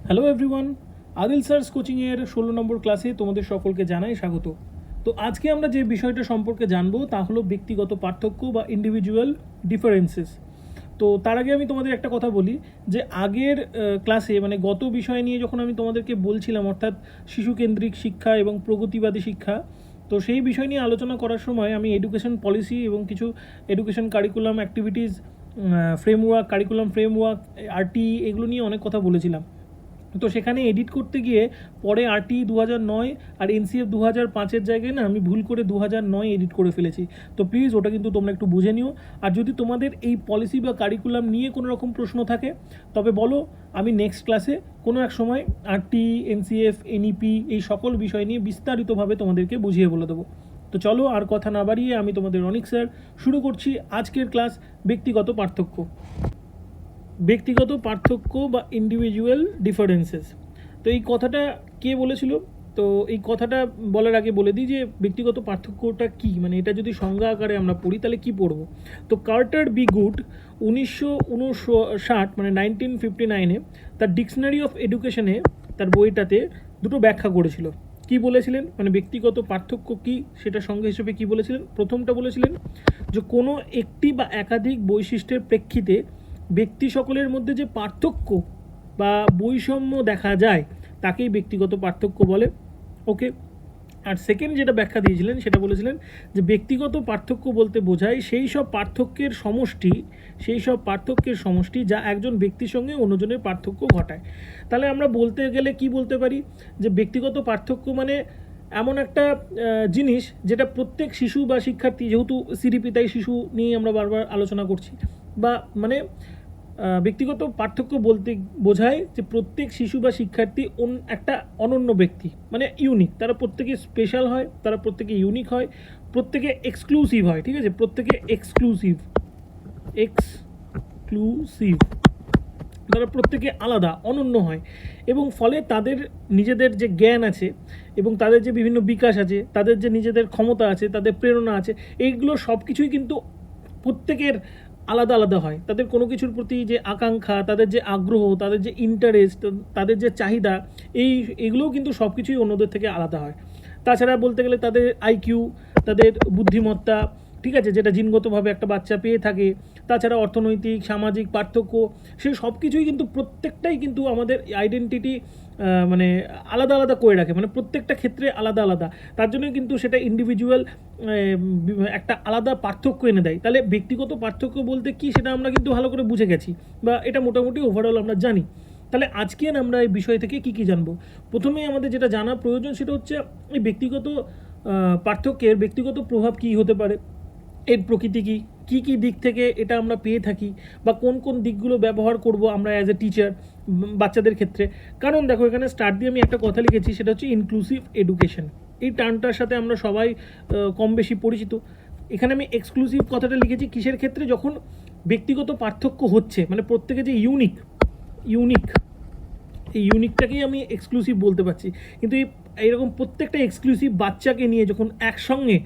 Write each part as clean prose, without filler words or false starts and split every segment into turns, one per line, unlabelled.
Hello everyone, Adil স্যারস কোচিংয়ের 16 নম্বর ক্লাসে তোমাদের সকলকে জানাই স্বাগত। তো আজকে আমরা যে বিষয়টা সম্পর্কে জানবো তা হলো ব্যক্তিগত পার্থক্য বা ইন্ডিভিজুয়াল ডিফারেন্সেস। তো তার আগে আমি তোমাদের একটা কথা বলি যে আগের ক্লাসে মানে গত বিষয় নিয়ে যখন আমি তোমাদেরকে বলছিলাম, অর্থাৎ শিশুকেন্দ্রিক শিক্ষা এবং প্রগতিবাদী শিক্ষা, তো সেই বিষয় নিয়ে আলোচনা করার সময় আমি এডুকেশন পলিসি এবং কিছু education curriculum activities framework, curriculum framework, RT, এগুলো নিয়ে অনেক কথা বলেছিলাম। তো সেখানে এডিট করতে গিয়ে পরে আরটি 2009 আর এনসিএফ 2005-এর জায়গায় না আমি ভুল করে 2009 এডিট করে ফেলেছি। তো প্লিজ ওটা কিন্তু তোমরা একটু বুঝে নিও। আর যদি তোমাদের এই পলিসি বা কারিকুলাম নিয়ে কোনো রকম প্রশ্ন থাকে তবে বলো, আমি নেক্সট ক্লাসে কোনো এক সময় আরটি, এনসিএফ, এনইপি এই সকল বিষয় নিয়ে বিস্তারিতভাবে তোমাদেরকে বুঝিয়ে বলে দেবো। তো চলো আর কথা না বাড়িয়ে আমি তোমাদের অনিক স্যার শুরু করছি আজকের ক্লাস, ব্যক্তিগত পার্থক্য। ব্যক্তিগত পার্থক্য বা ইন্ডিভিজুয়াল ডিফারেন্সেস। তো এই কথাটা কে বলেছিল? তো এই কথাটা বলার আগে বলে দিই যে ব্যক্তিগত পার্থক্যটা কি, মানে এটা যদি সংজ্ঞা আকারে আমরা পড়ি তাহলে কি পড়ব। তো কার্টার বি গুড 1959 মানে 1959-এ তার ডিকশনারি অফ এডুকেশনে, তার বইটাতে দুটো ব্যাখ্যা করেছিল। কি বলেছিলেন, মানে ব্যক্তিগত পার্থক্য কি সেটা সংজ্ঞা হিসেবে কি বলেছিলেন? প্রথমটা বলেছিলেন যে কোনো একটি বা একাধিক বৈশিষ্ট্যের প্রেক্ষিতে ব্যক্তি সকলের মধ্যে যে পার্থক্য বা বৈষম্য দেখা যায় তাকেই ব্যক্তিগত পার্থক্য বলে। ওকে। আর সেকেন্ড যেটা ব্যাখ্যা দিয়েছিলেন সেটা বলেছিলেন যে ব্যক্তিগত পার্থক্য বলতে বোঝায় সেই সব পার্থক্যের সমষ্টি যা একজন ব্যক্তির সঙ্গে অন্যজনের পার্থক্য ঘটায়। তাহলে আমরা বলতে গেলে কি বলতে পারি যে ব্যক্তিগত পার্থক্য মানে এমন একটা জিনিস যেটা প্রত্যেক শিশু বা শিক্ষার্থী, যেহেতু সিডিপি তাই শিশু নিয়ে আমরা বারবার আলোচনা করছি, বা মানে ব্যক্তিগত পার্থক্য বলতে বোঝায় যে প্রত্যেক শিশু বা শিক্ষার্থী একটা অনন্য ব্যক্তি, মানে ইউনিক। তারা প্রত্যেকে স্পেশাল হয়, তারা প্রত্যেকে ইউনিক হয়, প্রত্যেকে এক্সক্লুসিভ হয়। ঠিক আছে, প্রত্যেকে এক্সক্লুসিভ, তারা প্রত্যেকে আলাদা, অনন্য হয়, এবং ফলে তাদের নিজেদের যে জ্ঞান আছে এবং তাদের যে বিভিন্ন বিকাশ আছে, তাদের যে নিজেদের ক্ষমতা আছে, তাদের প্রেরণা আছে, এইগুলো সব কিছুই কিন্তু প্রত্যেকের আলাদা আলাদা হয়। তাদের কোনো কিছুর প্রতি যে আকাঙ্ক্ষা, তাদের যে আগ্রহ, তাদের যে ইন্টারেস্ট, তাদের যে চাহিদা, এগুলোও কিন্তু সব কিছুই অন্যদের থেকে আলাদা হয়। তাছাড়া বলতে গেলে তাদের আইকিউ, তাদের বুদ্ধিমত্তা, ঠিক আছে, যেটা জিনগতভাবে একটা বাচ্চা পেয়ে থাকে, তাছাড়া অর্থনৈতিক, সামাজিক পার্থক্য, সেই সব কিছুই কিন্তু প্রত্যেকটাই কিন্তু আমাদের আইডেন্টিটি মানে আলাদা আলাদা করে রাখে, মানে প্রত্যেকটা ক্ষেত্রে আলাদা আলাদা। তার জন্য কিন্তু সেটা ইন্ডিভিজুয়াল একটা আলাদা পার্থক্য এনে দেয়। তাহলে ব্যক্তিগত পার্থক্য বলতে কি সেটা আমরা কিন্তু ভালো করে বুঝে গেছি, বা এটা মোটামুটি ওভারঅল আমরা জানি। তাহলে আজকে আমরা এই বিষয় থেকে কি কি জানবো? প্রথমেই আমাদের যেটা জানা প্রয়োজন সেটা হচ্ছে এই ব্যক্তিগত পার্থক্যের ব্যক্তিগত প্রভাব কি হতে পারে, এর প্রকৃতি কী, কী কী দিক থেকে এটা আমরা পেয়ে থাকি, বা কোন কোন দিকগুলো ব্যবহার করব আমরা অ্যাজ এ টিচার বাচ্চাদের ক্ষেত্রে। কারণ দেখো, এখানে স্টার্ট দিয়ে আমি একটা কথা লিখেছি, সেটা হচ্ছে ইনক্লুসিভ এডুকেশন। এই টার্মটার সাথে আমরা সবাই কম বেশি পরিচিত। এখানে আমি এক্সক্লুসিভ কথাটা লিখেছি কিসের ক্ষেত্রে? যখন ব্যক্তিগত পার্থক্য হচ্ছে, মানে প্রত্যেকে যে ইউনিক, এই ইউনিকটাকেই আমি এক্সক্লুসিভ বলতে পারছি। কিন্তু এইরকম প্রত্যেকটা এক্সক্লুসিভ বাচ্চাকে নিয়ে যখন একসঙ্গে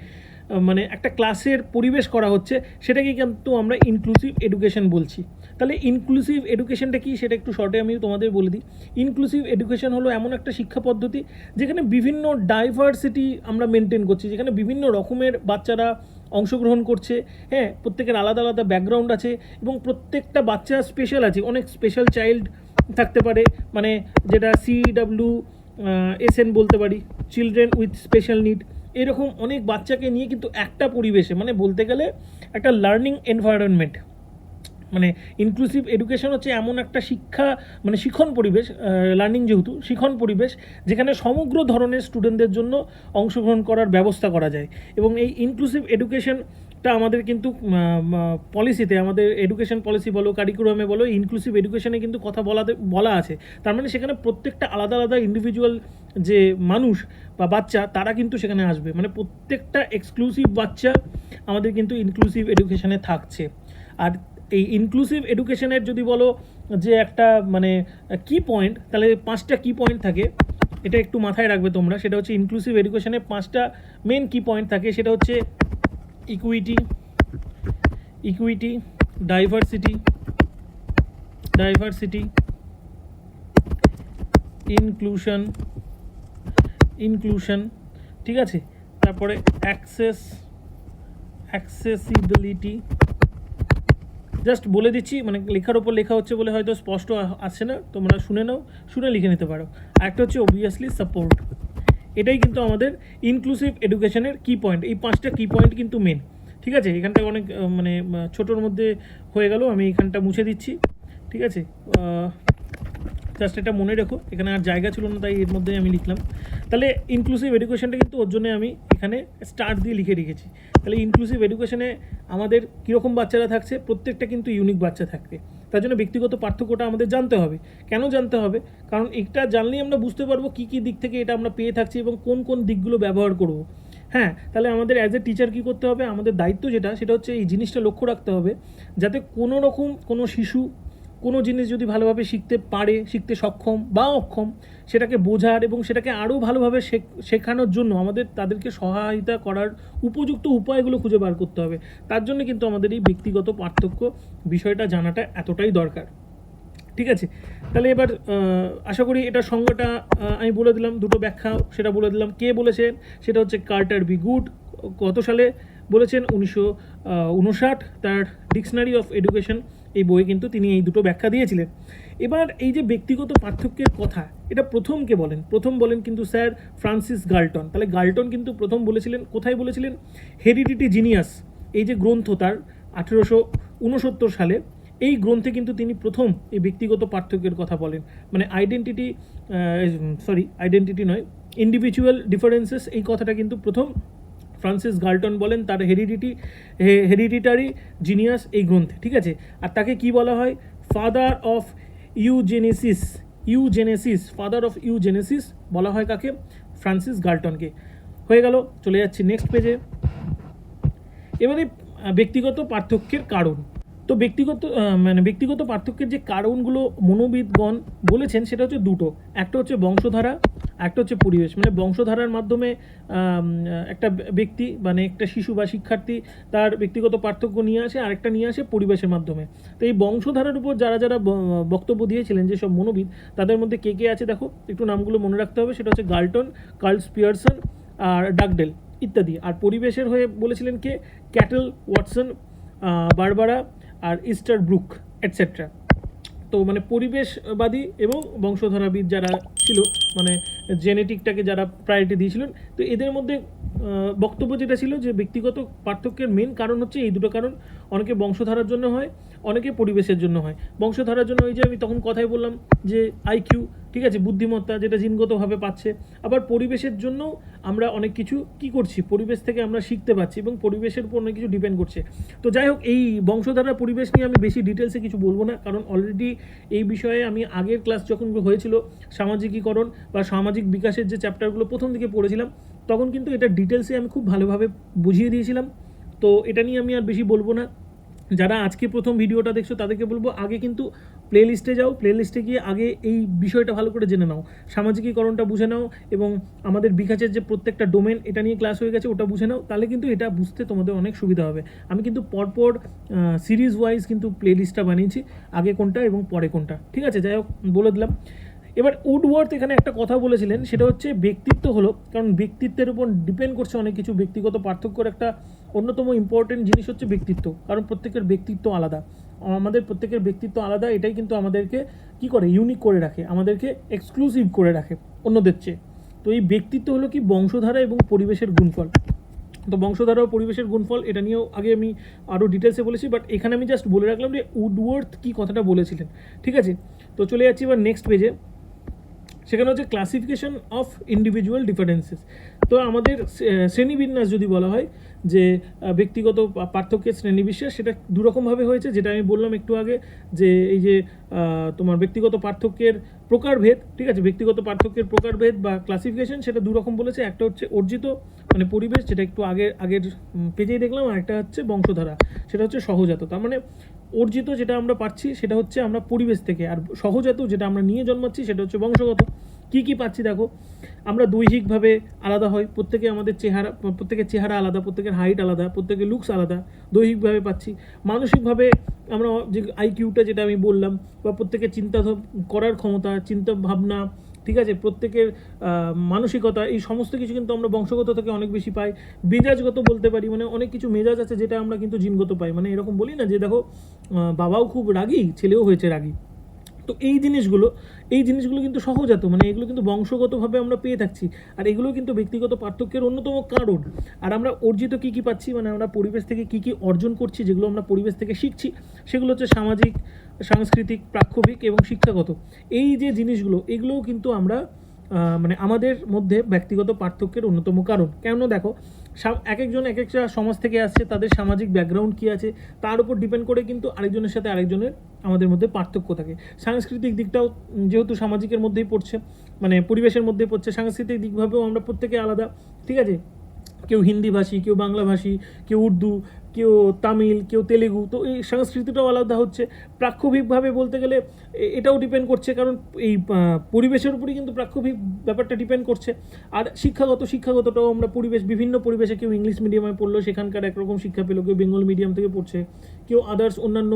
মানে একটা ক্লাসের পরিবেশ করা হচ্ছে, সেটাকে কিন্তু আমরা ইনক্লুসিভ এডুকেশন বলছি। তাহলে ইনক্লুসিভ এডুকেশনটা কি সেটা একটু শর্টে আমি তোমাদের বলে দিই। ইনক্লুসিভ এডুকেশন হলো এমন একটা শিক্ষা পদ্ধতি যেখানে বিভিন্ন ডাইভার্সিটি আমরা মেনটেন করছি, যেখানে বিভিন্ন রকমের বাচ্চারা অংশগ্রহণ করছে। হ্যাঁ, প্রত্যেকের আলাদা আলাদা ব্যাকগ্রাউন্ড আছে এবং প্রত্যেকটা বাচ্চা স্পেশাল আছে, অনেক স্পেশাল চাইল্ড থাকতে পারে, মানে যেটা CWSN বলতে পারি, চিলড্রেন উইথ স্পেশাল নিড। এরকম অনেক বাচ্চাকে নিয়ে কিন্তু একটা পরিবেশে, মানে বলতে গেলে একটা লার্নিং এনভায়রনমেন্ট, মানে ইনক্লুসিভ এডুকেশন হচ্ছে এমন একটা শিক্ষা, মানে শিখন পরিবেশ, লার্নিং যেহেতু শিখন পরিবেশ, যেখানে সমগ্র ধরনের স্টুডেন্টদের জন্য অংশগ্রহণ করার ব্যবস্থা করা যায়। এবং এই ইনক্লুসিভ এডুকেশনটা আমাদের কিন্তু পলিসিতে, আমাদের এডুকেশন পলিসি বলো, কারিকুলামে বলো, ইনক্লুসিভ এডুকেশনে কিন্তু কথা বলা আছে। তার মানে সেখানে প্রত্যেকটা আলাদা আলাদা ইন্ডিভিজুয়াল যে মানুষ বা বাচ্চা, তারা কিন্তু সেখানে আসবে, মানে প্রত্যেকটা এক্সক্লুসিভ বাচ্চা আমাদের কিন্তু ইনক্লুসিভ এডুকেশনে থাকছে। আর এই ইনক্লুসিভ এডুকেশনের যদি বলো যে একটা মানে কি পয়েন্ট, তাহলে 5টা কি পয়েন্ট থাকে, এটা একটু মাথায় রাখবে তোমরা। সেটা হচ্ছে ইনক্লুসিভ এডুকেশনে 5টা মেন কি পয়েন্ট থাকে। সেটা হচ্ছে ইকুইটি, ডাইভার্সিটি, ইনক্লুশন, ঠিক আছে, তারপরে অ্যাক্সেসিবিলিটি। জাস্ট বলে দিচ্ছি, মানে লেখার ওপর লেখা হচ্ছে বলে হয়তো স্পষ্ট আসছে না, তোমরা শুনে নাও, শুনে লিখে নিতে পারো। একটা হচ্ছে অবভিয়াসলি সাপোর্ট। এটাই কিন্তু আমাদের ইনক্লুসিভ এডুকেশনের কি পয়েন্ট, এই 5টা কি পয়েন্ট কিন্তু মেন। ঠিক আছে, এখানটা অনেক মানে ছোটোর মধ্যে হয়ে গেল, আমি এখানটা মুছে দিচ্ছি। ঠিক আছে, জাস্ট এটা মনে রেখো, এখানে আর জায়গা ছিল না তাই এর মধ্যে আমি লিখলাম। তাহলে ইনক্লুসিভ এডুকেশনটা কিন্তু ওর জন্য আমি এখানে স্টার দিয়ে লিখে রেখেছি। তাহলে ইনক্লুসিভ এডুকেশনে আমাদের কীরকম বাচ্চারা থাকছে, প্রত্যেকটা কিন্তু ইউনিক বাচ্চা থাকবে। তার জন্য ব্যক্তিগত পার্থক্যটা আমাদের জানতে হবে। কেন জানতে হবে? কারণ এটা জানলেই আমরা বুঝতে পারবো কী কী দিক থেকে এটা আমরা পেয়ে থাকছি এবং কোন কোন দিকগুলো ব্যবহার করব। হ্যাঁ, তাহলে আমাদের অ্যাজ এ টিচার কী করতে হবে, আমাদের দায়িত্ব সেটা হচ্ছে এই জিনিসটা লক্ষ্য রাখতে হবে যাতে কোনো রকম কোনো শিশু কোনো জিনিস যদি ভালোভাবে শিখতে পারে, শিখতে সক্ষম বা অক্ষম, সেটাকে বোঝার এবং সেটাকে আরও ভালোভাবে শেখানোর জন্য আমাদের তাদেরকে সহায়তা করার উপযুক্ত উপায়গুলো খুঁজে বার করতে হবে। তার জন্য কিন্তু আমাদের এই ব্যক্তিগত পার্থক্য বিষয়টা জানাটা এতটাই দরকার। ঠিক আছে, তাহলে এবার আশা করি এটার সংজ্ঞাটা আমি বলে দিলাম, দুটো ব্যাখ্যা সেটা বলে দিলাম। কে বলেছেন? সেটা হচ্ছে কার্টার বি গুড। কত সালে বলেছেন? 1959। তার ডিকশনারি অফ এডুকেশন এই বইয়ে কিন্তু তিনি এই দুটো ব্যাখ্যা দিয়েছিলেন। এবার এই যে ব্যক্তিগত পার্থক্যের কথা, এটা প্রথম কে বলেন? প্রথম বলেন কিন্তু স্যার ফ্রান্সিস গাল্টন। তাহলে গাল্টন কিন্তু প্রথম বলেছিলেন, কোথায় বলেছিলেন? হেরিডিটি জিনিয়াস, এই যে গ্রন্থ তার 1869 সালে, এই গ্রন্থে কিন্তু তিনি প্রথম এই ব্যক্তিগত পার্থক্যের কথা বলেন। মানে আইডেন্টিটি নয়, ইন্ডিভিজুয়াল ডিফারেন্সেস, এই কথাটা কিন্তু প্রথম ফ্রান্সিস গাল্টন বলেন তার হেরিডিটারি জিনিয়াস এই গ্রন্থে। ঠিক আছে, আর তাকে কি বলা হয়? ফাদার অফ ইউজেনেসিস, ফাদার অফ ইউজেনেসিস বলা হয় কাকে? ফ্রান্সিস গাল্টনকে। হয়ে গেল, চলে যাচ্ছি নেক্সট পেজে। এবারে ব্যক্তিগত পার্থক্যের কারণ। তো ব্যক্তিগত পার্থক্যের যে কারণগুলো মনোবিদগণ বলেছেন সেটা হচ্ছে দুটো। একটা হচ্ছে বংশধারা, একটা হচ্ছে পরিবেশ। মানে বংশধারার মাধ্যমে একটা ব্যক্তি মানে একটা শিশু বা শিক্ষার্থী তার ব্যক্তিগত পার্থক্য নিয়ে আসে, আরেকটা নিয়ে আসে পরিবেশের মাধ্যমে। তো এই বংশধারার উপর যারা যারা বক্তব্য দিয়েছিলেন যেসব মনোবিদ, তাদের মধ্যে কে কে আছে দেখো, একটু নামগুলো মনে রাখতে হবে। সেটা হচ্ছে গাল্টন, কার্ল পিয়ারসন আর ডাগডেল ইত্যাদি। আর পরিবেশের হয়ে বলেছিলেন কে? ক্যাটেল, ওয়াটসন, বারবারা আর ইস্টার ব্রুক এটসেট্রা। তো মানে পরিবেশবাদী এবং বংশধারাবিদ যারা ছিল, মানে জেনেটিকটাকে যারা প্রায়োরিটি দিয়েছিলেন, তো এদের মধ্যে বক্তব্য যেটা ছিল যে ব্যক্তিগত পার্থক্যের মেন কারণ হচ্ছে এই দুটো কারণ। অনেকে বংশধারার জন্য হয়, অনেকে পরিবেশের জন্য হয়। বংশধারার জন্য ওই যে আমি তখন কথাই বললাম যে আইকিউ, ঠিক আছে, বুদ্ধিমত্তা যেটা জিনগতভাবে পাচ্ছে। আবার পরিবেশের জন্য আমরা অনেক কিছু কি করছি, পরিবেশ থেকে আমরা শিখতে পাচ্ছি এবং পরিবেশের উপর অনেক কিছু ডিপেন্ড করছে। তো যাই হোক, এই বংশধারা পরিবেশ নিয়ে আমি বেশি ডিটেলসে কিছু বলবো না, কারণ অলরেডি এই বিষয়ে আমি আগের ক্লাস যখন হয়েছিল সামাজিকীকরণ বা সামাজিক বিকাশের যে চ্যাপ্টারগুলো প্রথম দিকে পড়েছিলাম, তখন কিন্তু এটা ডিটেলসে আমি খুব ভালোভাবে বুঝিয়ে দিয়েছিলাম। তো এটা নিয়ে আমি আর বেশি বলবো না। যারা আজকে প্রথম ভিডিওটা দেখছো তাদেরকে বলবো আগে কিন্তু প্লে লিস্টে যাও, প্লে লিস্টে গিয়ে আগে এই বিষয়টা ভালো করে জেনে নাও, সামাজিকীকরণটা বুঝে নাও এবং আমাদের বিকাশের যে প্রত্যেকটা ডোমেন এটা নিয়ে ক্লাস হয়ে গেছে ওটা বুঝে নাও, তাহলে কিন্তু এটা বুঝতে তোমাদের অনেক সুবিধা হবে। আমি কিন্তু পরপর সিরিজ ওয়াইজ কিন্তু প্লে লিস্টটা বানিয়েছি, আগে কোনটা এবং পরে কোনটা। ঠিক আছে, যাই হোক বলে দিলাম। এবার উডওয়ার্থ এখানে একটা কথা বলেছিলেন, সেটা হচ্ছে ব্যক্তিত্ব হলো, কারণ ব্যক্তিত্বের উপর ডিপেন্ড করছে অনেক কিছু। ব্যক্তিগত পার্থক্যর একটা অন্যতম ইম্পর্টেন্ট জিনিস হচ্ছে ব্যক্তিত্ব, কারণ প্রত্যেকের ব্যক্তিত্ব আলাদা। আমাদের প্রত্যেকের ব্যক্তিত্ব আলাদা, এটাই কিন্তু আমাদেরকে কি করে? ইউনিক করে রাখে, আমাদেরকে এক্সক্লুসিভ করে রাখে অন্যদের চেয়ে। তো এই ব্যক্তিত্ব হলো কি? বংশধারা এবং পরিবেশের গুণফল। তো বংশধারা ও পরিবেশের গুণফল এটা নিয়েও আগে আমি আরও ডিটেলসে বলেছি, বাট এখানে আমি জাস্ট বলে রাখলাম যে উডওয়ার্থ কী কথাটা বলেছিলেন। ঠিক আছে, তো চলে যাচ্ছি এবার নেক্সট পেজে। সেখানে হচ্ছে ক্লাসিফিকেশন অফ ইন্ডিভিজুয়াল ডিফারেন্সেস। তো আমাদের শ্রেণীবিন্যাস যদি বলা হয় যে ব্যক্তিগত পার্থক্যের শ্রেণীবিন্যাস, সেটা দুরকমভাবে হয়েছে, যেটা আমি বললাম একটু আগে, যে এই যে তোমার ব্যক্তিগত পার্থক্যের প্রকারভেদ, ঠিক আছে, ব্যক্তিগত পার্থক্যের প্রকারভেদ বা ক্লাসিফিকেশন, সেটা দুরকম বলেছে। একটা হচ্ছে অর্জিত মানে পরিবেশ, যেটা একটু আগের পেজেই দেখলাম, আর একটা হচ্ছে বংশধারা, সেটা হচ্ছে সহজাত। তার মানে অর্জিত যেটা আমরা পাচ্ছি সেটা হচ্ছে আমরা পরিবেশ থেকে, আর সহজাত যেটা আমরা নিয়ে জন্মাচ্ছি সেটা হচ্ছে বংশগত। কি কি পাচ্ছি দেখো, আমরা দৈহিকভাবে আলাদা হয়, প্রত্যেকের চেহারা আলাদা, প্রত্যেকের হাইট আলাদা, প্রত্যেকের লুকস আলাদা, দৈহিকভাবে পাচ্ছি। মানসিকভাবে আমরা যে আইকিউটা যেটা আমি বললাম, বা প্রত্যেকের চিন্তা করার ক্ষমতা, চিন্তা ভাবনা, ঠিক আছে, প্রত্যেকের মানসিকতা, এই সমস্ত কিছু কিন্তু আমরা বংশগত থেকে অনেক বেশি পাই। মেজাজগত বলতে পারি, মানে অনেক কিছু মেজাজ আছে যেটা আমরা কিন্তু জিনগত পাই। মানে এরকম বলি না যে দেখো বাবাও খুব রাগী, ছেলেও হয়েছে রাগী। তো এই জিনিসগুলো কিন্তু সহজাত, মানে এগুলো কিন্তু বংশগতভাবে আমরা পেয়ে থাকছি। আর এগুলো কিন্তু ব্যক্তিগত পার্থক্যের অন্যতম কারণ। আর আমরা অর্জিত কী কী পাচ্ছি, মানে আমরা পরিবেশ থেকে কী কী অর্জন করছি, যেগুলো আমরা পরিবেশ থেকে শিখছি, সেগুলো হচ্ছে সামাজিক, সাংস্কৃতিক, প্রাক্ষবিক এবং শিক্ষাগত। এই যে জিনিসগুলো, এগুলোও কিন্তু আমরা মানে আমাদের মধ্যে ব্যক্তিগত পার্থক্যের অন্যতম কারণ। কেন দেখো, এক একজন এক একটা সমাজ থেকে আসছে, তাদের সামাজিক ব্যাকগ্রাউন্ড কী আছে তার উপর ডিপেন্ড করে কিন্তু আরেকজনের সাথে আরেকজনের আমাদের মধ্যে পার্থক্য থাকে। সাংস্কৃতিক দিকটাও যেহেতু সামাজিকের মধ্যেই পড়ছে, মানে পরিবেশের মধ্যেই পড়ছে, সাংস্কৃতিক দিকভাবেও আমরা প্রত্যেকে আলাদা, ঠিক আছে। কেউ হিন্দিভাষী, কেউ বাংলাভাষী, কেউ উর্দু, কেউ তামিল, কেউ তেলেগু। তো এই সংস্কৃতিটাও আলাদা হচ্ছে। প্রাক্ষবিকভাবে বলতে গেলে এটাও ডিপেন্ড করছে, কারণ এই পরিবেশের উপরই কিন্তু প্রাক্ষবিক ব্যাপারটা ডিপেন্ড করছে। আর শিক্ষাগতটাও আমরা বিভিন্ন পরিবেশে, কেউ ইংলিশ মিডিয়ামে পড়লো, সেখানকার একরকম শিক্ষা পেলো, কেউ বেঙ্গল মিডিয়াম থেকে পড়ছে, কেউ আদার্স অন্যান্য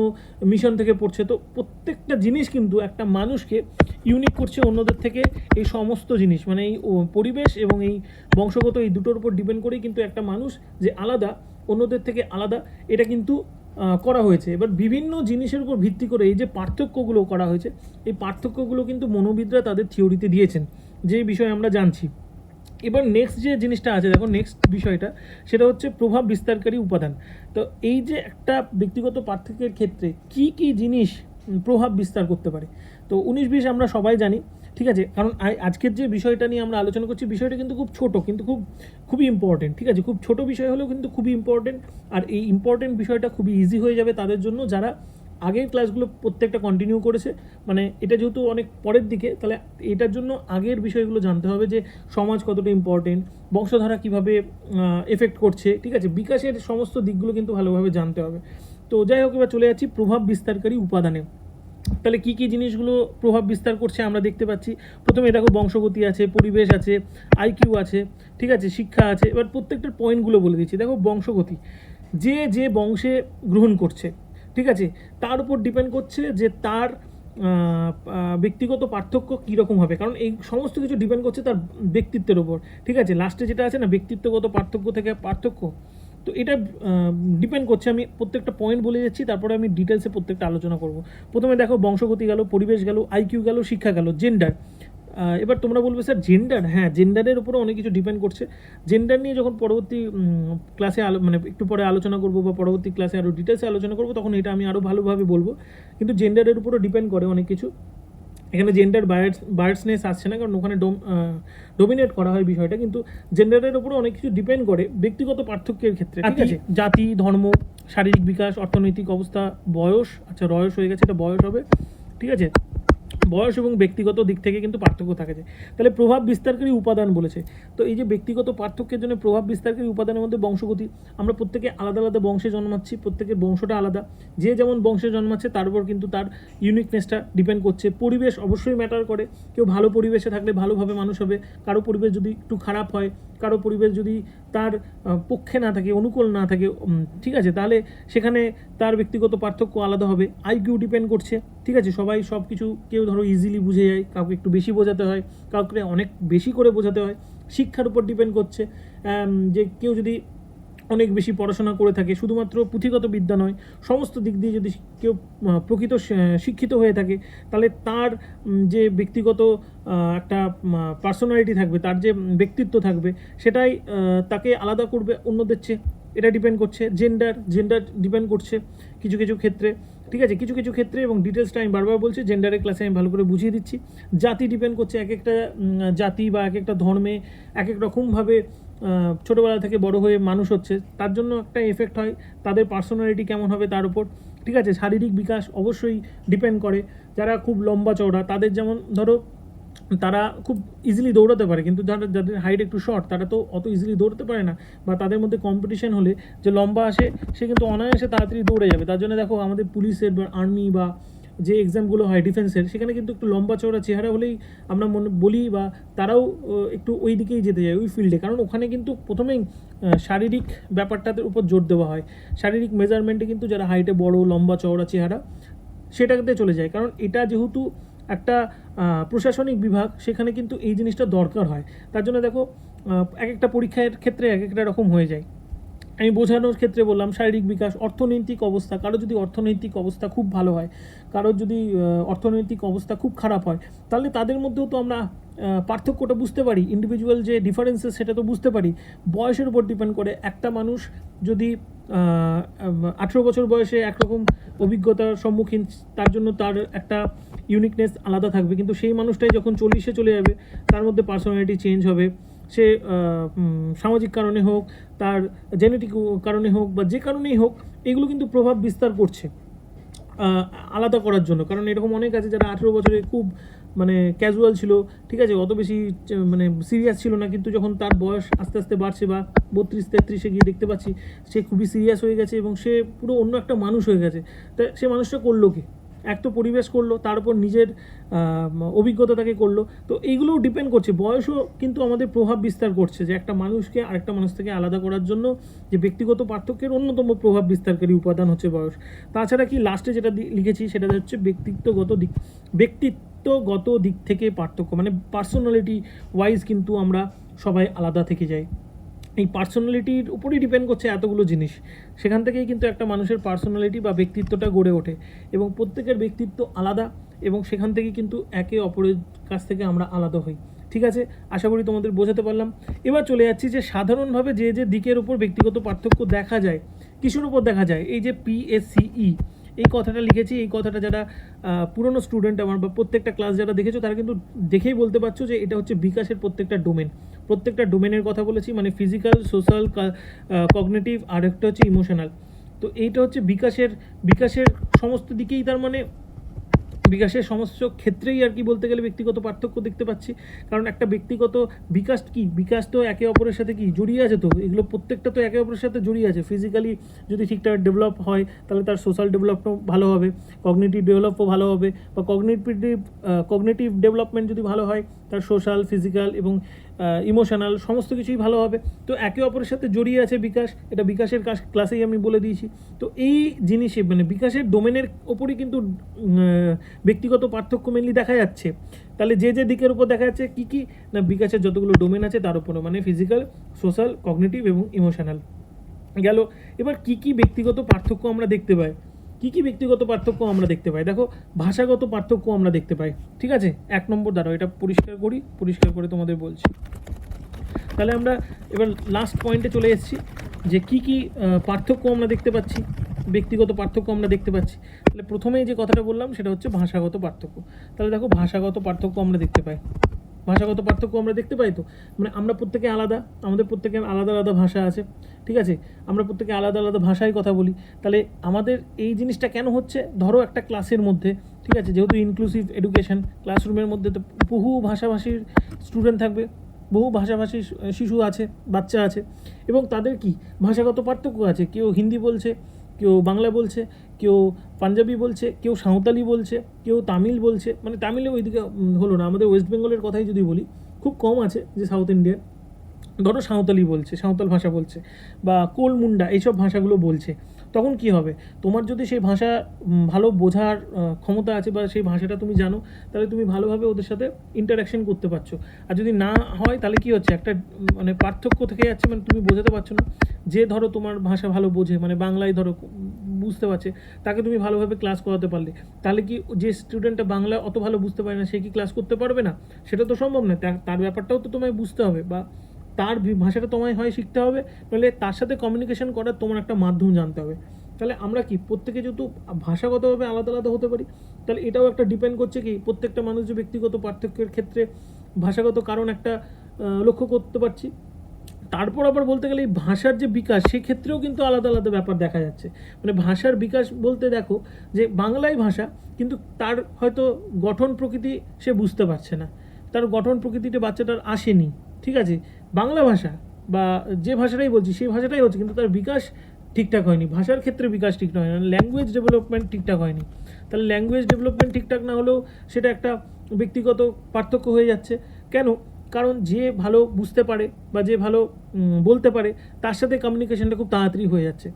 মিশন থেকে পড়ছে। তো প্রত্যেকটা জিনিস কিন্তু একটা মানুষকে ইউনিক করছে অন্যদের থেকে। এই সমস্ত জিনিস মানে এই পরিবেশ এবং এই বংশগত, এই দুটোর উপর ডিপেন্ড করেই কিন্তু একটা মানুষ যে আলাদা, অন্যদের থেকে আলাদা, এটা কিন্তু করা হয়েছে। এবার বিভিন্ন জিনিসের উপর ভিত্তি করে এই যে পার্থক্যগুলো করা হয়েছে, এই পার্থক্যগুলো কিন্তু মনোবিদরা তাদের থিওরিতে দিয়েছেন, যে বিষয়ে আমরা জানছি। এবার নেক্সট যে জিনিসটা আছে, দেখো নেক্সট বিষয়টা, সেটা হচ্ছে প্রভাব বিস্তারকারী উপাদান। তো এই যে একটা ব্যক্তিগত পার্থক্যের ক্ষেত্রে কি কি জিনিস প্রভাব বিস্তার করতে পারে, তো 19-20 আমরা সবাই জানি, ঠিক আছে। কারণ আজকের যে বিষয়টা নিয়ে আমরা আলোচনা করছি, বিষয়টা কিন্তু খুব ছোট, কিন্তু খুবই ইম্পর্টেন্ট, ঠিক আছে। খুব ছোট বিষয় হলেও কিন্তু খুবই ইম্পর্টেন্ট। আর এই ইম্পর্টেন্ট বিষয়টা খুবই ইজি হয়ে যাবে তাদের জন্য যারা আগের ক্লাসগুলো প্রত্যেকটা কন্টিনিউ করেছে। মানে এটা যেহেতু অনেক পরের দিকে, তাহলে এটার জন্য আগের বিষয়গুলো জানতে হবে, যে সমাজ কতটা ইম্পর্টেন্ট, বংশধারা কীভাবে এফেক্ট করছে, ঠিক আছে, বিকাশের সমস্ত দিকগুলো কিন্তু ভালোভাবে জানতে হবে। তো যাই হোক, এবার চলে যাচ্ছি প্রভাব বিস্তারকারী উপাদানে। তাহলে কী কী জিনিসগুলো প্রভাব বিস্তার করছে আমরা দেখতে পাচ্ছি। প্রথমে দেখো বংশগতি আছে, পরিবেশ আছে, আইকিউ আছে, ঠিক আছে, শিক্ষা আছে। এবার প্রত্যেকটার পয়েন্টগুলো বলে দিচ্ছি। দেখো বংশগতি, যে বংশে গ্রহণ করছে, ঠিক আছে, তার উপর ডিপেন্ড করছে যে তার ব্যক্তিগত পার্থক্য কীরকম হবে। কারণ এই সমস্ত কিছু ডিপেন্ড করছে তার ব্যক্তিত্বের ওপর, ঠিক আছে। লাস্টে যেটা আছে না, ব্যক্তিত্বগত পার্থক্য থেকে পার্থক্য, তো এটা ডিপেন্ড করছে। আমি প্রত্যেকটা পয়েন্ট বলে যাচ্ছি, তারপরে আমি ডিটেলসে প্রত্যেকটা আলোচনা করব। প্রথমে দেখো বংশগতি গেল, পরিবেশ গেল, আইকিউ গেল, শিক্ষা গেল, জেন্ডার। এবার তোমরা বলবে স্যার জেন্ডার, হ্যাঁ জেন্ডারের উপরও অনেক কিছু ডিপেন্ড করছে। জেন্ডার নিয়ে যখন পরবর্তী ক্লাসে মানে একটু পরে আলোচনা করব, বা পরবর্তী ক্লাসে আরও ডিটেলসে আলোচনা করব, তখন এটা আমি আরও ভালোভাবে বলবো। কিন্তু জেন্ডারের উপরও ডিপেন্ড করে অনেক কিছু। এখানে জেন্ডার বায়াসনেস আসছে না, কারণ ওখানে ডোমিনেট করা হয় বিষয়টা, কিন্তু জেন্ডারের উপরে অনেক কিছু ডিপেন্ড করে ব্যক্তিগত পার্থক্যের ক্ষেত্রে, ঠিক আছে। জাতি, ধর্ম, শারীরিক বিকাশ, অর্থনৈতিক অবস্থা, বয়স, আচ্ছা বয়স হয়ে গেছে, এটা বয়স হবে, ঠিক আছে। বয়স এবং ব্যক্তিগত দিক থেকে কিন্তু পার্থক্য থাকে। তাহলে প্রভাব বিস্তারকারী উপাদান বলেছে। তো এই যে ব্যক্তিগত পার্থক্যের জন্য প্রভাব বিস্তারকারী উপাদানের মধ্যে বংশগতি, আমরা প্রত্যেকে আলাদা আলাদা বংশে জন্মাচ্ছি, প্রত্যেকের বংশটা আলাদা, যে যেমন বংশে জন্মাচ্ছে তার উপর কিন্তু তার ইউনিকনেসটা ডিপেন্ড করছে। পরিবেশ অবশ্যই ম্যাটার করে, কেউ ভালো পরিবেশে থাকলে ভালোভাবে মানুষ হবে, কারো পরিবেশ যদি একটু খারাপ হয়, কারো পরিবেশ যদি তার পক্ষে না থাকে, অনুকূল না থাকে, ঠিক আছে, তাহলে সেখানে তার ব্যক্তিগত পার্থক্য আলাদা হবে। আইকিউ ডিপেন্ড করছে, ঠিক আছে। সবাই সব কিছু, কেউ ধরো ইজিলি বুঝে যায়, কাউকে একটু বেশি বোঝাতে হয়, কাউকে অনেক বেশি করে বোঝাতে হয়। শিক্ষার উপর ডিপেন্ড করছে, যে কেউ যদি অনেক বেশি পড়াশোনা করে থাকে, শুধুমাত্র পুঁথিগত বিদ্যা নয়, সমস্ত দিক দিয়ে যদি কেউ প্রকৃত শিক্ষিত হয়ে থাকে, তাহলে তার যে ব্যক্তিগত একটা পার্সোনালিটি থাকবে, তার যে ব্যক্তিত্ব থাকবে, সেটাই তাকে আলাদা করবে অন্যদের চেয়ে। এটা ডিপেন্ড করছে। জেন্ডার ডিপেন্ড করছে কিছু কিছু ক্ষেত্রে, ঠিক আছে, কিছু কিছু ক্ষেত্রে, এবং ডিটেলসটা আমি বারবার বলছি, জেন্ডারের ক্লাসে আমি ভালো করে বুঝিয়ে দিচ্ছি। জাতি ডিপেন্ড করছে, এক একটা জাতি বা এক একটা ধর্মে এক এক রকমভাবে ছোটোবেলা থেকে বড় হয়ে মানুষ হচ্ছে, তার জন্য একটা এফেক্ট হয়, তাদের পার্সোনালিটি কেমন হবে তার উপর, ঠিক আছে। শারীরিক বিকাশ অবশ্যই ডিপেন্ড করে। যারা খুব লম্বা চওড়া, তাদের যেমন ধরো তারা খুব ইজিলি দৌড়াতে পারে, কিন্তু যাদের হাইট একটু শর্ট, তারা তো অত ইজিলি দৌড়াতে পারে না, বা তাদের মধ্যে কম্পিটিশন হলে যে লম্বা আসে, সে কিন্তু অনায়াসে তাড়াতাড়ি দৌড়ে যাবে। তার জন্য দেখো আমাদের পুলিশের বা আর্মি বা যে এক্সামগুলো হয় ডিফেন্সের, সেখানে কিন্তু একটু লম্বা চওড়া চেহারা হলেই আমরা বলি, বা তারাও একটু ওই দিকেই যেতে যায়, ওই ফিল্ডে, কারণ ওখানে কিন্তু প্রথমেই শারীরিক ব্যাপারটার উপর জোর দেওয়া হয়। শারীরিক মেজারমেন্টে কিন্তু যারা হাইটে বড়, লম্বা চওড়া চেহারা, সেটাতে চলে যায়। কারণ এটা যেহেতু একটা প্রশাসনিক বিভাগ, সেখানে কিন্তু এই জিনিসটা দরকার হয়। তার জন্য দেখো এক একটা পরীক্ষার ক্ষেত্রে এক একটা রকম হয়ে যায়। আমি বোঝানোর ক্ষেত্রে বললাম শারীরিক বিকাশ, অর্থনৈতিক অবস্থা, কারো যদি অর্থনৈতিক অবস্থা খুব ভালো হয়, কারোর যদি অর্থনৈতিক অবস্থা খুব খারাপ হয়, তাহলে তাদের মধ্যেও তো আমরা পার্থক্যটা বুঝতে পারি, ইন্ডিভিজুয়াল যে ডিফারেন্সেস সেটা তো বুঝতে পারি। বয়সের উপর ডিপেন্ড করে। একটা মানুষ যদি 18 বছর বয়সে একরকম অভিজ্ঞতার সম্মুখীন, তার জন্য তার একটা ইউনিকনেস আলাদা থাকবে, কিন্তু সেই মানুষটাই যখন 40-এ চলে যাবে, তার মধ্যে পার্সোনালিটি চেঞ্জ হবে। সে সামাজিক কারণে হোক, তার জেনেটিক কারণে হোক, বা যে কারণেই হোক, এগুলো কিন্তু প্রভাব বিস্তার করছে আলাদা করার জন্য। কারণ এরকম অনেক আছে যারা 18 বছরে খুব মানে ক্যাজুয়াল ছিল, ঠিক আছে, অত বেশি মানে সিরিয়াস ছিল না, কিন্তু যখন তার বয়স আস্তে আস্তে বাড়ছে বা 32-33-এ গিয়ে দেখতে পাচ্ছি সে খুবই সিরিয়াস হয়ে গেছে এবং সে পুরো অন্য একটা মানুষ হয়ে গেছে। তা সে মানুষটা করলো কি? এক তো পরিবেশ করলো, তার উপর নিজের অভিজ্ঞতা তাকে করলো। তো এইগুলোও ডিপেন্ড করছে, বয়সও কিন্তু আমাদের প্রভাব বিস্তার করছে, যে একটা মানুষকে আরেকটা মানুষ থেকে আলাদা করার জন্য যে ব্যক্তিগত পার্থক্যের অন্যতম প্রভাব বিস্তারকারী উপাদান হচ্ছে বয়স। তাছাড়া কি লাস্টে যেটা লিখেছি সেটা হচ্ছে ব্যক্তিত্বগত দিক থেকে পার্থক্য, মানে পার্সোনালিটি ওয়াইজ কিন্তু আমরা সবাই আলাদা থেকে যাই। এই পার্সোনালিটির উপরই ডিপেন্ড করছে এতগুলো জিনিস, সেখান থেকেই কিন্তু একটা মানুষের পার্সোনালিটি বা ব্যক্তিত্বটা গড়ে ওঠে, এবং প্রত্যেকের ব্যক্তিত্ব আলাদা, এবং সেখান থেকে কিন্তু একে অপরের কাছ থেকে আমরা আলাদা হই। ঠিক আছে, আশা করি তোমাদের বোঝাতে পারলাম। এবার চলে যাচ্ছি যে সাধারণভাবে যে যে দিকের উপর ব্যক্তিগত পার্থক্য দেখা যায়, কিসের উপর দেখা যায়, এই যে PSCE এই কথাটা লিখেছি, এই কথাটা যারা পুরনো স্টুডেন্ট আমার বা প্রত্যেকটা ক্লাস যারা দেখেছো তারা কিন্তু দেখেই বলতে পারছো যে এটা হচ্ছে বিকাশের প্রত্যেকটা ডোমেন। প্রত্যেকটা ডোমেনের কথা বলেছি, মানে ফিজিক্যাল, সোশ্যাল, কগনিটিভ, আর একটা হচ্ছে ইমোশনাল। তো এইটা হচ্ছে বিকাশের সমস্ত দিকেই, তার মানে বিকাশের সমস্ত ক্ষেত্রেই আর কি বলতে গেলে ব্যক্তিগত পার্থক্য দেখতে পাচ্ছি। কারণ একটা ব্যক্তিগত বিকাশ কি, বিকাশ তো একে অপরের সাথে কি জড়িয়ে আছে, তো এগুলো প্রত্যেকটা তো একে অপরের সাথে জড়িয়ে আছে। ফিজিক্যালি যদি ঠিকঠাক ডেভেলপ হয় তাহলে তার সোশ্যাল ডেভেলপও ভালো হবে, কগনিটিভ ডেভেলপও ভালো হবে, বা কগনিটিভ ডেভেলপমেন্ট যদি ভালো হয় তার সোশ্যাল, ফিজিক্যাল এবং ইমোশনাল সমস্ত কিছুই ভালো হবে। তো একে অপরের সাথে জড়িয়ে আছে বিকাশ, এটা বিকাশের ক্লাসেই আমি বলে দিয়েছি। তো এই জিনিসে মানে বিকাশের ডোমেনের ওপরই কিন্তু ব্যক্তিগত পার্থক্য মেনলি দেখা যাচ্ছে। তাহলে যে যে দিকের উপর দেখা যাচ্ছে কি না, বিকাশের যতগুলো ডোমেন আছে তার উপরে, মানে ফিজিক্যাল, সোশ্যাল, কগনিটিভ এবং ইমোশনাল গেল। এবার কি ব্যক্তিগত পার্থক্য আমরা দেখতে পাই, কি ব্যক্তিগত পার্থক্য আমরা দেখতে পাই, দেখো ভাষাগত পার্থক্য আমরা দেখতে পাই। ঠিক আছে, 1 নম্বর দাঁড়াও, এটা পরিষ্কার করে তোমাদের বলছি। তাহলে আমরা এবার লাস্ট পয়েন্টে চলে এসেছি যে কি পার্থক্য আমরা দেখতে পাচ্ছি, ব্যক্তিগত পার্থক্য আমরা দেখতে পাচ্ছি। তাহলে প্রথমেই যে কথাটা বললাম সেটা হচ্ছে ভাষাগত পার্থক্য। তাহলে দেখো ভাষাগত পার্থক্য আমরা দেখতে পাই, তো মানে আমরা প্রত্যেকে আলাদা, আমাদের প্রত্যেকের আলাদা আলাদা ভাষা আছে। ঠিক আছে, আমরা প্রত্যেকে আলাদা আলাদা ভাষায় কথা বলি। তাহলে আমাদের এই জিনিসটা কেন হচ্ছে, ধরো একটা ক্লাসের মধ্যে, ঠিক আছে, যেহেতু ইনক্লুসিভ এডুকেশন, ক্লাসরুমের মধ্যে তো বহু ভাষাভাষীর স্টুডেন্ট থাকবে, বহু ভাষাভাষী শিশু আছে, বাচ্চা আছে, এবং তাদের কি ভাষাগত পার্থক্য আছে। কেউ হিন্দি বলছে, কেউ বাংলা বলছে, কেউ পাঞ্জাবি বলছে, কেউ সাঁওতালি বলছে, কেউ তামিল বলছে। মানে তামিলে ওইদিকে হলো না, আমাদের ওয়েস্ট বেঙ্গলের কথাই যদি বলি, খুব কম আছে যে সাউথ ইন্ডিয়ান, ধরো সাঁওতালি বলছে, সাঁওতাল ভাষা বলছে, বা কোলমুন্ডা, এইসব ভাষাগুলো বলছে। তখন কি হবে, তোমার যদি সেই ভাষা ভালো বোঝার ক্ষমতা আছে, বা সেই ভাষাটা তুমি জানো, তাহলে তুমি ভালোভাবে ওদের সাথে ইন্টারাকশন করতে পারছো। আর যদি না হয় তাহলে কি হচ্ছে, একটা মানে পার্থক্য থেকে যাচ্ছে, মানে তুমি বোঝাতে পারছো না। যে ধরো তোমার ভাষা ভালো বোঝে, মানে বাংলায় ধরো বুঝতে পারছে, তাকে তুমি ভালোভাবে ক্লাস করাতে পারলে, তাহলে কি যে স্টুডেন্টটা বাংলা অত ভালো বুঝতে পারে না, সে কি ক্লাস করতে পারবে না? সেটা তো সম্ভব না। তার ব্যাপারটাও তো তোমায় বুঝতে হবে, বা তার ভাষাটা তোমায় হয় শিখতে হবে, নাহলে তার সাথে কমিউনিকেশন করার তোমার একটা মাধ্যম জানতে হবে। তাহলে আমরা কি প্রত্যেকে যেহেতু ভাষাগতভাবে আলাদা আলাদা হতে পারি, তাহলে এটাও একটা ডিপেন্ড করছে কি প্রত্যেকটা মানুষ যে ব্যক্তিগত পার্থক্যের ক্ষেত্রে ভাষাগত কারণ একটা লক্ষ্য করতে পারছি। তারপর আবার বলতে গেলে এই ভাষার যে বিকাশ, সেক্ষেত্রেও কিন্তু আলাদা আলাদা ব্যাপার দেখা যাচ্ছে। মানে ভাষার বিকাশ বলতে দেখো যে বাংলায় ভাষা, কিন্তু তার হয়তো গঠন প্রকৃতি সে বুঝতে পারছে না, তার গঠন প্রকৃতিটা বাচ্চাটার আসেনি। ঠিক আছে, বাংলা ভাষা বা যে ভাষাটাই বলছি সেই ভাষাটাই হচ্ছে, কিন্তু তার বিকাশ ঠিকঠাক হয়নি। ভাষার ক্ষেত্রে বিকাশ ঠিক নয়, ল্যাঙ্গুয়েজ ডেভেলপমেন্ট ঠিকঠাক হয়নি। তাহলে ল্যাঙ্গুয়েজ ডেভেলপমেন্ট ঠিকঠাক না হলেও সেটা একটা ব্যক্তিগত পার্থক্য হয়ে যাচ্ছে। কেন? কারণ যে ভালো বুঝতে পারে বা যে ভালো বলতে পারে, তার সাথে কমিউনিকেশনটা খুব তাড়াতাড়ি হয়ে যাচ্ছে।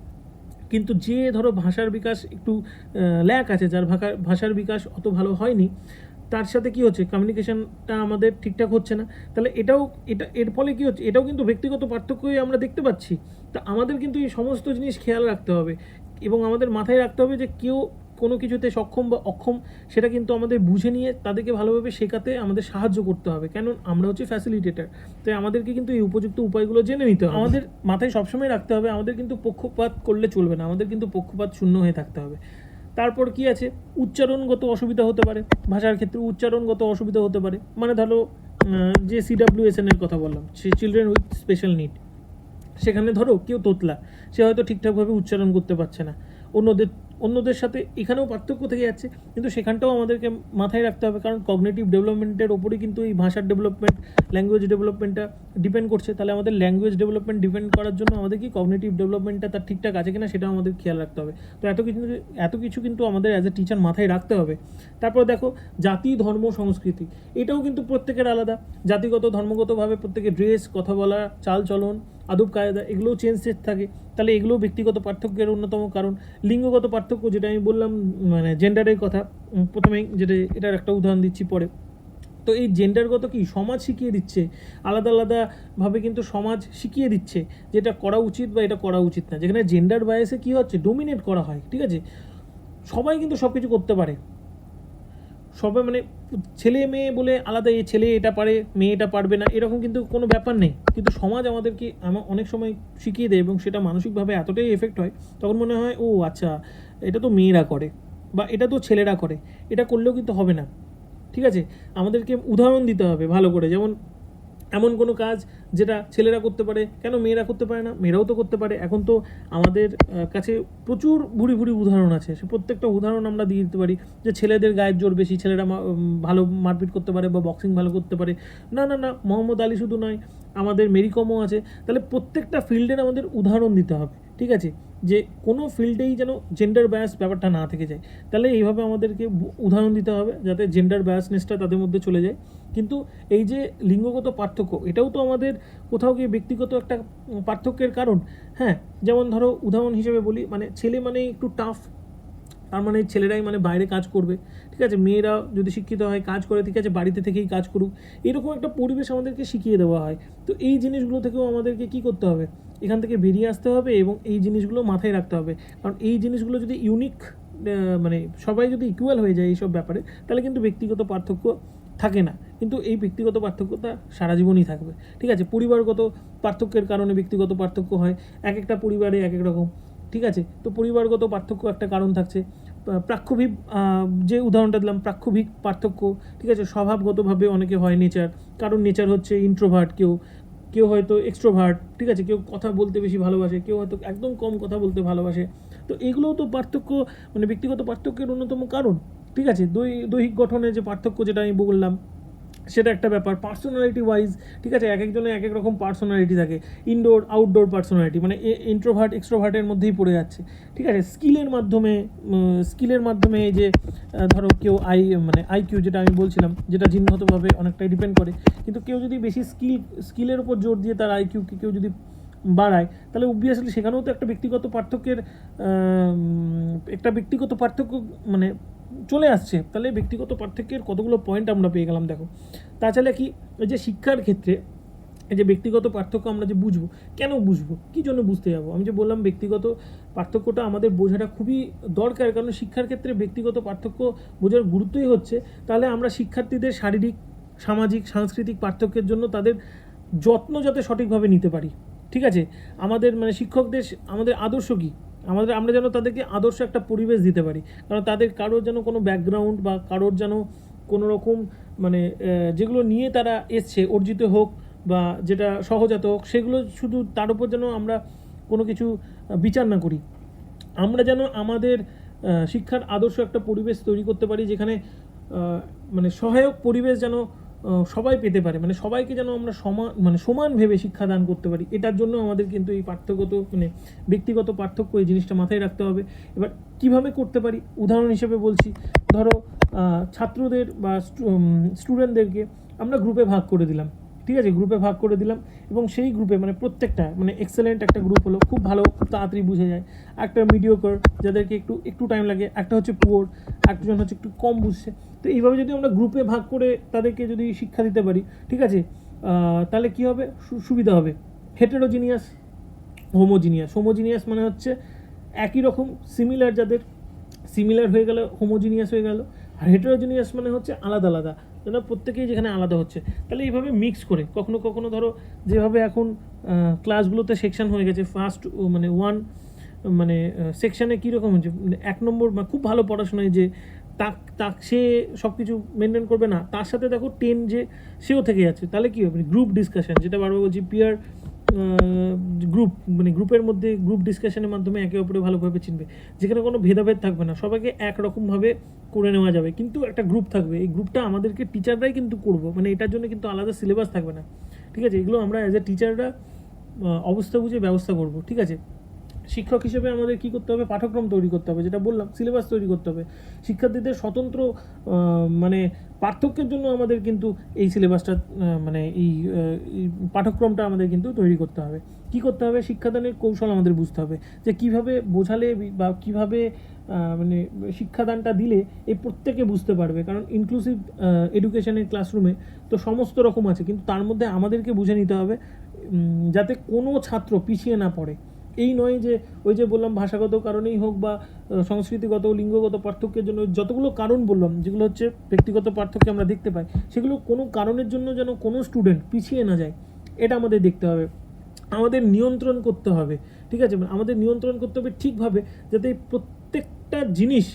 কিন্তু যে ধরো ভাষার বিকাশ একটু ল্যাক আছে, যার ভাষার বিকাশ অত ভালো হয়নি, তার সাথে কি হচ্ছে, কমিউনিকেশনটা আমাদের ঠিকঠাক হচ্ছে না, তাহলে এর ফলে কি হচ্ছে, এটাও কিন্তু ব্যক্তিগত পার্থক্যই আমরা দেখতে পাচ্ছি। তা আমাদের কিন্তু এই সমস্ত জিনিস খেয়াল রাখতে হবে এবং আমাদের মাথায় রাখতে হবে যে কেউ কোনো কিছুতে সক্ষম বা অক্ষম সেটা কিন্তু আমাদের বুঝে নিয়ে তাদেরকে ভালোভাবে শেখাতে আমাদের সাহায্য করতে হবে, কেন আমরা হচ্ছে ফ্যাসিলিটেটার। তাই আমাদেরকে কিন্তু এই উপযুক্ত উপায়গুলো জেনে নিতে হবে। আমাদের মাথায় সবসময় রাখতে হবে আমাদের কিন্তু পক্ষপাত করলে চলবে না, আমাদের কিন্তু পক্ষপাত শূন্য হয়ে থাকতে হবে। তারপর কি আছে, উচ্চারণগত অসুবিধা হতে পারে, ভাষার ক্ষেত্রে উচ্চারণগত অসুবিধা হতে পারে। মানে ধরো যে CWSN এর কথা বললাম, সে চিলড্রেন উইথ স্পেশাল নিড, সেখানে ধরো কেউ তোতলা, সে হয়তো ঠিকঠাকভাবে উচ্চারণ করতে পারছে না, অন্যদের সাথে এখানেও পার্থক্য থেকে যাচ্ছে, কিন্তু সেখানটাও আমাদেরকে মাথায় রাখতে হবে, কারণ কগনিটিভ ডেভেলপমেন্টের ওপরেই কিন্তু এই ভাষার ডেভেলপমেন্ট, ল্যাঙ্গুয়েজ ডেভেলপমেন্টটা ডিপেন্ড করছে। তাহলে আমাদের ল্যাঙ্গুয়েজ ডেভেলপমেন্ট ডিপেন্ড করার জন্য আমাদের কি কগনিটিভ ডেভেলপমেন্টটা তার ঠিকঠাক আছে কিনা সেটাও আমাদের খেয়াল রাখতে হবে। তো এত কিছু কিন্তু আমাদের অ্যাজ এ টিচার মাথায় রাখতে হবে। তারপর দেখো, জাতি, ধর্ম, সংস্কৃতি, এটাও কিন্তু প্রত্যেকের আলাদা। জাতিগত, ধর্মগতভাবে প্রত্যেকের ড্রেস, কথা বলা, চাল চলন, আদব কায়দা, এগুলোও চেঞ্জ থাকে। তাহলে এগুলোও ব্যক্তিগত পার্থক্যের অন্যতম কারণ। লিঙ্গগত পার্থক্য, যেটা আমি বললাম, মানে জেন্ডারের কথা প্রথমেই, যেটা এটার একটা উদাহরণ দিচ্ছি পরে। তো এই জেন্ডারগত কি সমাজ শিখিয়ে দিচ্ছে, আলাদা আলাদাভাবে কিন্তু সমাজ শিখিয়ে দিচ্ছে যে এটা করা উচিত বা এটা করা উচিত না। যেখানে জেন্ডার বায়াসে কী হচ্ছে, ডোমিনেট করা হয়, ঠিক আছে। সবাই কিন্তু সব কিছু করতে পারে, সবাই মানে ছেলে মেয়ে বলে আলাদা, এই ছেলে এটা পারে, মেয়ে এটা পারবে না, এরকম কিন্তু কোনো ব্যাপার নেই। কিন্তু সমাজ আমাদেরকে অনেক সময় শিখিয়ে দেয় এবং সেটা মানসিকভাবে এতটাই এফেক্ট হয়, তখন মনে হয় ও আচ্ছা, এটা তো মেয়েরা করে বা এটা তো ছেলেরা করে, এটা করলেও কিন্তু হবে না, ঠিক আছে। আমাদেরকে উদাহরণ দিতে হবে ভালো করে, যেমন এমন কোনো কাজ যেটা ছেলেরা করতে পারে, কেন মেয়েরা করতে পারে না, মেয়েরাও তো করতে পারে। এখন তো আমাদের কাছে প্রচুর ভুরি ভুরি উদাহরণ আছে, সে প্রত্যেকটা উদাহরণ আমরা দিয়ে দিতে পারি যে ছেলেদের গায়ের জোর বেশি, ছেলেরা ভালো মারপিট করতে পারে বা বক্সিং ভালো করতে পারে। না না না, মোহাম্মদ আলী শুধু নয়, আমাদের মেরি কমও আছে। তাহলে প্রত্যেকটা ফিল্ডের আমাদের উদাহরণ দিতে হবে, ঠিক আছে, যে কোনো ফিল্ডেই যেন জেন্ডার বায়াস ব্যাপারটা না থেকে যায়। তাহলে এইভাবে আমাদেরকে উদাহরণ দিতে হবে যাতে জেন্ডার বায়াসনেসটা তাদের মধ্যে চলে যায়। কিন্তু এই যে লিঙ্গগত পার্থক্য, এটাও তো আমাদের কোথাও গিয়ে ব্যক্তিগত একটা পার্থক্যের কারণ। হ্যাঁ, যেমন ধরো উদাহরণ হিসেবে বলি, মানে ছেলে মানে একটু টাফ, তার মানে ছেলেরাই মানে বাইরে কাজ করবে, ঠিক আছে। মেয়েরা যদি শিক্ষিত হয়, কাজ করে, ঠিক আছে, বাড়িতে থেকেই কাজ করুক, এরকম একটা পরিবেশ আমাদেরকে শিখিয়ে দেওয়া হয়। তো এই জিনিসগুলো থেকেও আমাদেরকে কী করতে হবে, এখান থেকে বেরিয়ে আসতে হবে এবং এই জিনিসগুলো মাথায় রাখতে হবে। কারণ এই জিনিসগুলো যদি ইউনিক, মানে সবাই যদি ইকুয়াল হয়ে যায় এইসব ব্যাপারে, তাহলে কিন্তু ব্যক্তিগত পার্থক্য থাকে না, কিন্তু এই ব্যক্তিগত পার্থক্যটা সারা জীবনই থাকবে, ঠিক আছে। পরিবারগত পার্থক্যের কারণে ব্যক্তিগত পার্থক্য হয়, এক একটা পরিবারে এক এক রকম, ঠিক আছে। তো পরিবারগত পার্থক্য একটা কারণ থাকছে। প্রাক্ষভিক, যে উদাহরণটা দিলাম, প্রাক্ষভিক পার্থক্য, ঠিক আছে, স্বভাবগতভাবে অনেকে হয় নেচার, কারণ নেচার হচ্ছে ইন্ট্রোভার্ট, কেউ কেউ হয়তো এক্সট্রোভার্ট, ঠিক আছে, কেউ কথা বলতে বেশি ভালোবাসে, কেউ হয়তো একদম কম কথা বলতে ভালোবাসে। তো এগুলোও তো পার্থক্য, মানে ব্যক্তিগত পার্থক্যের অন্যতম কারণ, ঠিক আছে। দৈহিক গঠনের যে পার্থক্য, যেটা আমি বললাম, সেটা একটা ব্যাপার। পার্সোনালিটি ওয়াইজ, ঠিক আছে, এক একজনের এক এক রকম পার্সোনালিটি থাকে, ইনডোর আউটডোর পার্সোনালিটি, মানে ইন্ট্রোভার্ট এক্সট্রোভার্টের মধ্যেই পড়ে যাচ্ছে, ঠিক আছে। স্কিলের মাধ্যমে এই যে ধরো কেউ মানে আইকিউ, যেটা আমি বলছিলাম, যেটা জিনগতভাবে অনেকটাই ডিপেন্ড করে, কিন্তু কেউ যদি বেশি স্কিলের উপর জোর দিয়ে তার আইকিউকে কেউ যদি বাড়ায়, তাহলে অবভিয়াসলি সেখানেও তো একটা ব্যক্তিগত পার্থক্য মানে চলে আসছে। তাহলে ব্যক্তিগত পার্থক্যের কতগুলো পয়েন্ট আমরা পেয়ে গেলাম, দেখো। তাছাড়া কি, এই যে শিক্ষার ক্ষেত্রে এই যে ব্যক্তিগত পার্থক্য আমরা যে বুঝবো, কেন বুঝবো, কী জন্য বুঝতে যাবো, আমি যে বললাম ব্যক্তিগত পার্থক্যটা আমাদের বোঝাটা খুবই দরকার, কারণ শিক্ষার ক্ষেত্রে ব্যক্তিগত পার্থক্য বোঝার গুরুত্বই হচ্ছে তাহলে আমরা শিক্ষার্থীদের শারীরিক, সামাজিক, সাংস্কৃতিক পার্থক্যের জন্য তাদের যত্ন যাতে সঠিকভাবে নিতে পারি, ঠিক আছে। আমাদের মানে শিক্ষকদের আমাদের আদর্শ কী, আমরা যেন তাদেরকে আদর্শ একটা পরিবেশ দিতে পারি, কারণ তাদের কারোর যেন কোনো ব্যাকগ্রাউন্ড বা কারোর যেন কোনো রকম মানে যেগুলো নিয়ে তারা এসছে, অর্জিত হোক বা যেটা সহজাত হোক, সেগুলো শুধু তার উপর যেন আমরা কোনো কিছু বিচার না করি। আমরা যেন আমাদের শিক্ষার আদর্শ একটা পরিবেশ তৈরি করতে পারি, যেখানে মানে সহায়ক পরিবেশ যেন সবাই পেতে পারে, মানে সবাইকে যেন আমরা সমান ভেবে শিক্ষাদান করতে পারি। এটার জন্য আমাদের কিন্তু এই ব্যক্তিগত পার্থক্য, এই জিনিসটা মাথায় রাখতে হবে। এবার কিভাবে করতে পারি, উদাহরণ হিসেবে বলছি, ধরো ছাত্রদের বা স্টুডেন্টদেরকে আমরা গ্রুপে ভাগ করে দিলাম, ঠিক আছে, গ্রুপে ভাগ করে দিলাম এবং সেই গ্রুপে মানে প্রত্যেকটা মানে এক্সেলেন্ট একটা গ্রুপ হলো, খুব ভালো, খুব তাড়াতাড়ি বুঝে যায়, একটা মিডিওকার যাদেরকে একটু একটু টাইম লাগে, একটা হচ্ছে পুয়ার, একজন হচ্ছে একটু কম বুঝছে। তো এইভাবে যদি আমরা গ্রুপে ভাগ করে তাদেরকে যদি শিক্ষা দিতে পারি, ঠিক আছে, তাহলে কি হবে, সুবিধা হবে। হেটেরোজিনিয়াস, হোমোজিনিয়াস মানে হচ্ছে একই রকম, সিমিলার যাদের, সিমিলার হয়ে গেলে হোমোজিনিয়াস হয়ে গেল, আর হেটেরোজিনিয়াস মানে হচ্ছে আলাদা আলাদা, যেন প্রত্যেকেই যেখানে আলাদা হচ্ছে। তাহলে এইভাবে মিক্স করে কখনো কখনো ধরো যেভাবে এখন ক্লাসগুলোতে সেকশন হয়ে গেছে, ফার্স্ট মানে ওয়ান মানে সেকশানে কীরকম হচ্ছে, মানে 1 নম্বর বা খুব ভালো পড়াশোনায় যে তাক সে সব কিছু মেনটেন করবে না, তার সাথে দেখো 10 যে সেও থেকে যাচ্ছে, তাহলে কী হবে, গ্রুপ ডিসকাশন, যেটা বারবার বলছি পিয়ার গ্রুপ, মানে গ্রুপের মধ্যে গ্রুপ ডিসকাশনের মাধ্যমে একে অপরে ভালোভাবে চিনবে, যেখানে কোনো ভেদাভেদ থাকবে না, সবাইকে একরকমভাবে করে নেওয়া যাবে, কিন্তু একটা গ্রুপ থাকবে, এই গ্রুপটা আমাদেরকে টিচাররাই কিন্তু করবো, মানে এটার জন্য কিন্তু আলাদা সিলেবাস থাকবে না, ঠিক আছে, এগুলো আমরা অ্যাজ এ টিচাররা অবস্থা বুঝে ব্যবস্থা করব, ঠিক আছে। শিক্ষক হিসেবে আমাদের কী করতে হবে, পাঠ্যক্রম তৈরি করতে হবে, যেটা বললাম সিলেবাস তৈরি করতে হবে, শিক্ষার্থীদের স্বতন্ত্র মানে পার্থক্যের জন্য আমাদের কিন্তু এই সিলেবাসটা মানে এই পাঠ্যক্রমটা আমাদের কিন্তু তৈরি করতে হবে। কী করতে হবে, শিক্ষাদানের কৌশল আমাদের বুঝতে হবে, যে কীভাবে বোঝালে বা কীভাবে মানে শিক্ষাদানটা দিলে এই প্রত্যেকে বুঝতে পারবে, কারণ ইনক্লুসিভ এডুকেশনের ক্লাসরুমে তো সমস্ত রকম আছে, কিন্তু তার মধ্যে আমাদেরকে বুঝে নিতে হবে যাতে কোনো ছাত্র পিছিয়ে না পড়ে। এই নয় যে ওই যে বললাম ভাষাগত কারণেই হোক বা সংস্কৃতিগত লিঙ্গগত পার্থক্যের জন্য, যতগুলো কারণ বললাম যেগুলো হচ্ছে ব্যক্তিগত পার্থক্য আমরা দেখতে পাই, সেগুলো কোনো কারণের জন্য যেন কোনো স্টুডেন্ট পিছিয়ে না যায়, এটা আমাদের দেখতে হবে, আমাদের নিয়ন্ত্রণ করতে হবে, ঠিক আছে, আমাদের নিয়ন্ত্রণ করতে হবে ঠিকভাবে, যাতে প্রত্যেকটা জিনিস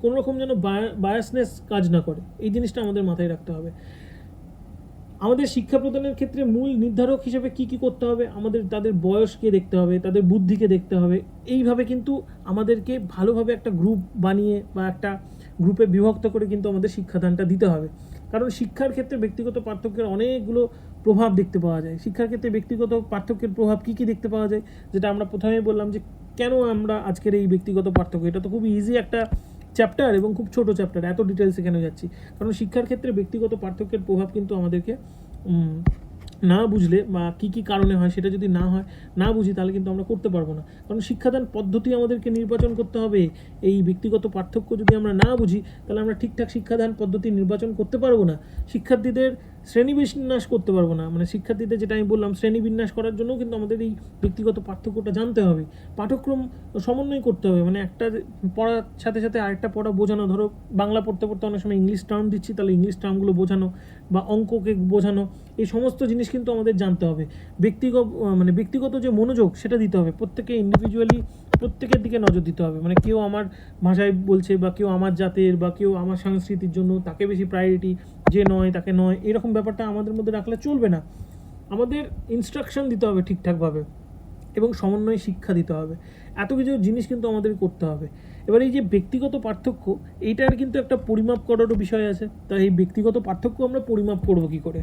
কোনো রকম যেন বায়াসনেস কাজ না করে, এই জিনিসটা আমাদের মাথায় রাখতে হবে। আমাদের শিক্ষা প্রদানের ক্ষেত্রে মূল নির্ধারক হিসেবে কি কি করতে হবে, আমাদের তাদের বয়সকে দেখতে হবে, তাদের বুদ্ধিকে দেখতে হবে, এইভাবে কিন্তু আমাদেরকে ভালোভাবে একটা গ্রুপ বানিয়ে বা একটা গ্রুপে বিভক্ত করে কিন্তু আমাদের শিক্ষাদানটা দিতে হবে, কারণ শিক্ষার ক্ষেত্রে ব্যক্তিগত পার্থক্যের অনেকগুলো প্রভাব দেখতে পাওয়া যায়। শিক্ষার ক্ষেত্রে ব্যক্তিগত পার্থক্যের প্রভাব কী কী দেখতে পাওয়া যায়, যেটা আমরা প্রথমেই বললাম যে কেন আমরা আজকের এই ব্যক্তিগত পার্থক্য, এটা তো খুব ইজি একটা চ্যাপ্টার এবং খুব ছোট চ্যাপ্টার, এত ডিটেলস এখানে যাচ্ছি, কারণ শিক্ষার ক্ষেত্রে ব্যক্তিগত পার্থক্যের প্রভাব কিন্তু আমাদেরকে না বুঝলে বা কী কী কারণে হয় সেটা যদি না বুঝি, তাহলে কিন্তু আমরা করতে পারবো না, কারণ শিক্ষাদান পদ্ধতি আমাদেরকে নির্বাচন করতে হবে। এই ব্যক্তিগত পার্থক্য যদি আমরা না বুঝি, তাহলে আমরা ঠিকঠাক শিক্ষাদান পদ্ধতি নির্বাচন করতে পারবো না, শিক্ষার্থীদের শ্রেণীবিন্যাস করতে পারবো না, মানে শিক্ষার্থীদের যেটা আমি বললাম শ্রেণীবিন্যাস করার জন্য কিন্তু আমাদের এই ব্যক্তিগত পার্থক্যটা জানতে হবে, পাঠ্যক্রম সমন্বয় করতে হবে, মানে একটা পড়ার সাথে সাথে আরেকটা পড়া বোঝানো, ধরো বাংলা পড়তে পড়তে অনেক সময় ইংলিশ টার্ম দিচ্ছি, তাহলে ইংলিশ টার্মগুলো বোঝানো বা অঙ্ককে বোঝানো, এই সমস্ত জিনিস কিন্তু আমাদের জানতে হবে। ব্যক্তিগত যে মনোযোগ সেটা দিতে হবে, প্রত্যেকে ইন্ডিভিজুয়ালি প্রত্যেকের দিকে নজর দিতে হবে, মানে কেউ আমার ভাষায় বলছে বা কেউ আমার জাতের বা কেউ আমার সংস্কৃতির জন্য তাকে বেশি প্রায়োরিটি, যে নয় তাকে নয়, এরকম ব্যাপারটা আমাদের মধ্যে রাখলে চলবে না, আমাদের ইনস্ট্রাকশন দিতে হবে ঠিকঠাকভাবে এবং সমন্বয় শিক্ষা দিতে হবে, এত কিছু জিনিস কিন্তু আমাদের করতে হবে। এবার এই যে ব্যক্তিগত পার্থক্য, এইটার কিন্তু একটা পরিমাপ করারও বিষয় আছে, তাই এই ব্যক্তিগত পার্থক্য আমরা পরিমাপ করব কী করে,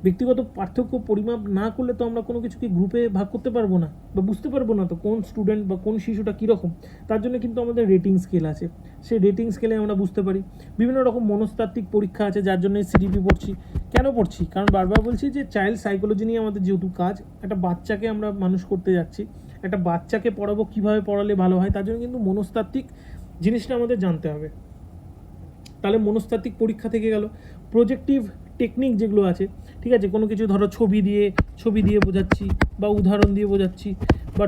ব্যক্তিগত পার্থক্য পরিমাপ না করলে তো আমরা কোনো কিছুকে গ্রুপে ভাগ করতে পারবো না বা বুঝতে পারবো না তো কোন স্টুডেন্ট বা কোন শিশুটা কীরকম, তার জন্য কিন্তু আমাদের রেটিং স্কেল আছে, সেই রেটিং স্কেলে আমরা বুঝতে পারি। বিভিন্ন রকম মনস্তাত্ত্বিক পরীক্ষা আছে, যার জন্য সিডিপি পড়ছি, কেন পড়ছি, কারণ বারবার বলছি যে চাইল্ড সাইকোলজি নিয়ে আমাদের যেহেতু কাজ, একটা বাচ্চাকে আমরা মানুষ করতে যাচ্ছি, একটা বাচ্চাকে পড়াবো, কীভাবে পড়ালে ভালো হয়, তার জন্য কিন্তু মনস্তাত্ত্বিক জিনিসটা আমাদের জানতে হবে। তাহলে মনস্তাত্ত্বিক পরীক্ষা থেকে গেল, প্রজেক্টিভ টেকনিক যেগুলো আছে, ঠিক আছে, কোনো কিছু ধরো ছবি দিয়ে বোঝাচ্ছি বা উদাহরণ দিয়ে বোঝাচ্ছি বা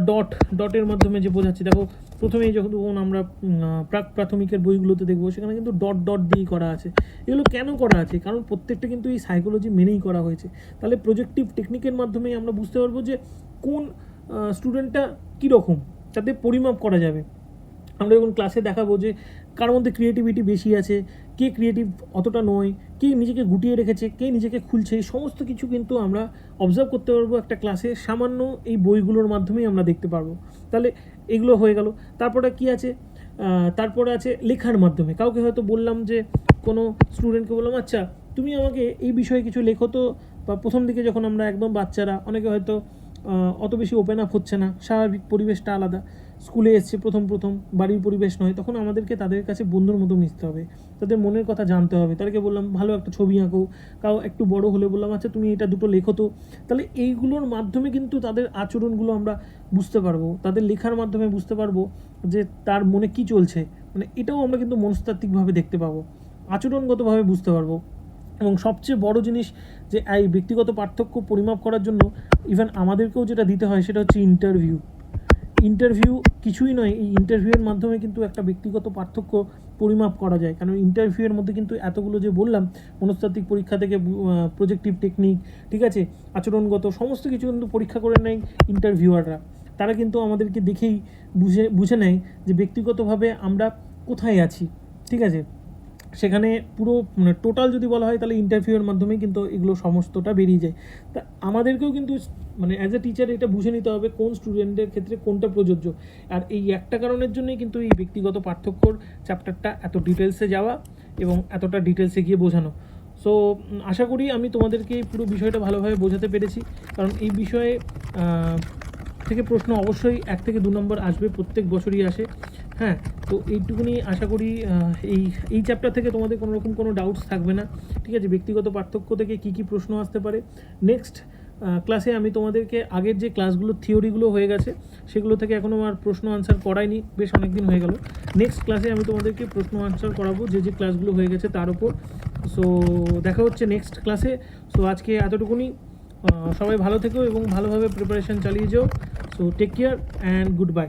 ডটের মাধ্যমে যে বোঝাচ্ছি, দেখো প্রথমেই যখন আমরা প্রাথমিকের বইগুলোতে দেখবো, সেখানে কিন্তু ডট দিয়েই করা আছে, এগুলো কেন করা আছে, কারণ প্রত্যেকটা কিন্তু এই সাইকোলজি মেনেই করা হয়েছে। তাহলে প্রজেক্টিভ টেকনিকের মাধ্যমেই আমরা বুঝতে পারবো যে কোন স্টুডেন্টটা কীরকম, তাতে পরিমাপ করা যাবে। আমরা যখন ক্লাসে দেখাবো যে কার মধ্যে ক্রিয়েটিভিটি বেশি আছে, কে ক্রিয়েটিভ অতটা নয়, কে নিজেকে গুটিয়ে রেখেছে, কে নিজেকে খুলছে, এই সমস্ত কিছু কিন্তু আমরা অবজার্ভ করতে পারবো একটা ক্লাসে, সামান্য এই বইগুলোর মাধ্যমেই আমরা দেখতে পারবো। তাহলে এগুলো হয়ে গেল। তারপরে কি আছে, তারপরে আছে লেখার মাধ্যমে, কাউকে হয়তো বললাম যে কোনো স্টুডেন্টকে বললাম আচ্ছা তুমি আমাকে এই বিষয়ে কিছু লেখো তো, বা প্রথম দিকে যখন আমরা একদম বাচ্চারা, অনেকে হয়তো অত বেশি ওপেন আপ হচ্ছে না, স্বাভাবিক পরিবেশটা আলাদা, স্কুলে এসছে প্রথম বাড়ির পরিবেশ নয়, তখন আমাদেরকে তাদের কাছে বন্ধুর মতো মিশতে হবে, তাদের মনের কথা জানতে হবে। তাদেরকে বললাম ভালো একটা ছবি আঁকো, কাউ একটু বড় হলে বললাম আচ্ছা তুমি এটা দুটো লেখো তো। তাহলে এইগুলোর মাধ্যমে কিন্তু তাদের আচরণগুলো আমরা বুঝতে পারবো, তাদের লেখার মাধ্যমে বুঝতে পারবো যে তার মনে কি চলছে, মানে এটাও আমরা কিন্তু মনস্তাত্ত্বিকভাবে দেখতে পাবো, আচরণগতভাবে বুঝতে পারবো। এবং সবচেয়ে বড় জিনিস যে এই ব্যক্তিগত পার্থক্য পরিমাপ করার জন্য ইভেন আমাদেরকেও যেটা দিতে হয় সেটা হচ্ছে ইন্টারভিউ কিছুই নয়, এই ইন্টারভিউয়ের মাধ্যমে কিন্তু একটা ব্যক্তিগত পার্থক্য পরিমাপ করা যায়। কারণ ইন্টারভিউয়ের মধ্যে কিন্তু এতগুলো যে বললাম, মনস্তাত্ত্বিক পরীক্ষা থেকে প্রজেক্টিভ টেকনিক, ঠিক আছে, আচরণগত সমস্ত কিছু কিন্তু পরীক্ষা করে নেয় ইন্টারভিউয়াররা। তারা কিন্তু আমাদেরকে দেখেই বুঝে নেয় যে ব্যক্তিগতভাবে আমরা কোথায় আছি, ঠিক আছে। সেখানে পুরো মানে টোটাল যদি বলা হয় তাহলে ইন্টারভিউয়ের মাধ্যমে কিন্তু এগুলো সমস্তটা বেরিয়ে যায়। তা আমাদেরকেও কিন্তু মানে অ্যাজ এ টিচার এটা বুঝে নিতে হবে কোন স্টুডেন্টের ক্ষেত্রে কোনটা প্রযোজ্য। আর এই একটা কারণের জন্যই কিন্তু এই ব্যক্তিগত পার্থক্যর চ্যাপ্টারটা এত ডিটেলসে যাওয়া এবং এতটা ডিটেলসে গিয়ে বোঝানো। সো আশা করি আমি তোমাদেরকে পুরো বিষয়টা ভালোভাবে বোঝাতে পেরেছি, কারণ এই বিষয়ে থেকে প্রশ্ন অবশ্যই 1 থেকে 2 নম্বর আসবে, প্রত্যেক বছরই আসে। হ্যাঁ, তো এইটুকুনি আশা করি এই চ্যাপ্টার থেকে তোমাদের কোনো রকম কোনো ডাউটস থাকবে না, ঠিক আছে। ব্যক্তিগত পার্থক্য থেকে কী প্রশ্ন আসতে পারে নেক্সট ক্লাসে আমি তোমাদেরকে আগের যে ক্লাসগুলো থিওরিগুলো হয়ে গেছে সেগুলো থেকে এখনও আর প্রশ্ন আনসার করাইনি, বেশ অনেক দিন হয়ে গেল। নেক্সট ক্লাসে আমি তোমাদেরকে প্রশ্ন আনসার করাবো যে ক্লাসগুলো হয়ে গেছে তার উপর। সো দেখা হচ্ছে নেক্সট ক্লাসে। সো আজকে এতটুকুনি, সবাই ভালো থেকো এবং ভালোভাবে প্রিপারেশান চালিয়ে যাও। So take care and good by.